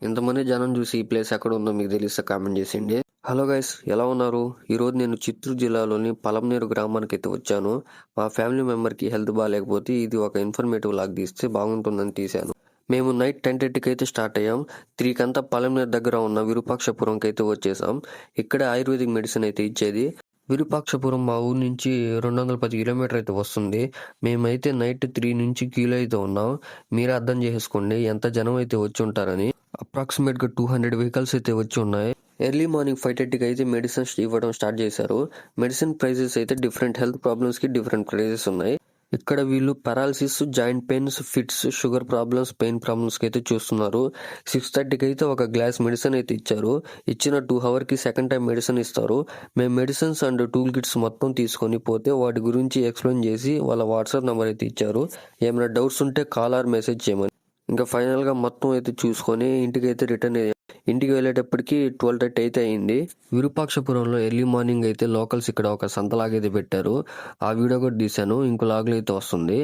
ఇంతమంది జనం చూసి ఈ ప్లేస్ ఎక్కడ ఉందో మీకు తెలిస్తే కామెంట్ చేసేయండి. హలో గైస్, ఎలా ఉన్నారు? ఈరోజు నేను చిత్తూరు జిల్లాలోని పలంనేరు గ్రామానికి అయితే వచ్చాను. మా ఫ్యామిలీ మెంబర్కి హెల్త్ బాగాలేకపోతే ఇది ఒక ఇన్ఫర్మేటివ్ లాగ్ తీస్తే బాగుంటుందని తీశాను. మేము నైట్ 10:30కి అయితే స్టార్ట్ అయ్యాం. 3 కంతా పలంనేరు దగ్గర ఉన్న విరూపాక్షపురంకి అయితే వచ్చేసాం. ఇక్కడ ఆయుర్వేదిక్ మెడిసిన్ అయితే ఇచ్చేది. విరూపాక్షపురం మా ఊరు నుంచి 210 కిలోమీటర్ అయితే వస్తుంది. మేమైతే నైట్ 3 నుంచి క్యూలో అయితే ఉన్నాం. మీరే అర్థం చేసుకోండి ఎంత జనం అయితే వచ్చి ఉంటారని. అప్రాక్సిమేట్గా 200 వెహికల్స్ అయితే వచ్చి ఉన్నాయి. ఎర్లీ మార్నింగ్ 5:30కి అయితే మెడిసిన్స్ ఇవ్వడం స్టార్ట్ చేశారు. మెడిసిన్ ప్రైజెస్ అయితే డిఫరెంట్ హెల్త్ ప్రాబ్లమ్స్కి డిఫరెంట్ ప్రైజెస్ ఉన్నాయి. ఇక్కడ వీళ్ళు paralysis, joint pains, fits, sugar problems, pain ప్రాబ్లమ్స్కి అయితే చూస్తున్నారు. 6:30కి అయితే ఒక గ్లాస్ మెడిసిన్ అయితే ఇచ్చారు. ఇచ్చిన 2 అవర్కి సెకండ్ టైం మెడిసిన్ ఇస్తారు. మేము మెడిసిన్స్ అండ్ టూల్ కిట్స్ మొత్తం తీసుకొని పోతే వాటి గురించి ఎక్స్ప్లెయిన్ చేసి వాళ్ళ వాట్సాప్ నెంబర్ అయితే ఇచ్చారు. ఏమైనా డౌట్స్ ఉంటే కాల్ ఆర్ మెసేజ్ చేయమని. ఇంకా ఫైనల్గా మొత్తం అయితే చూసుకొని ఇంటికి వెళ్ళేటప్పటికి 12:30 అయితే అయింది. విరూపాక్షపురంలో ఎర్లీ మార్నింగ్ అయితే లోకల్స్ ఇక్కడ ఒక సంతలాగైతే పెట్టారు. ఆ వీడియో కూడా తీశాను. ఇంకో లాగ్లో అయితే వస్తుంది.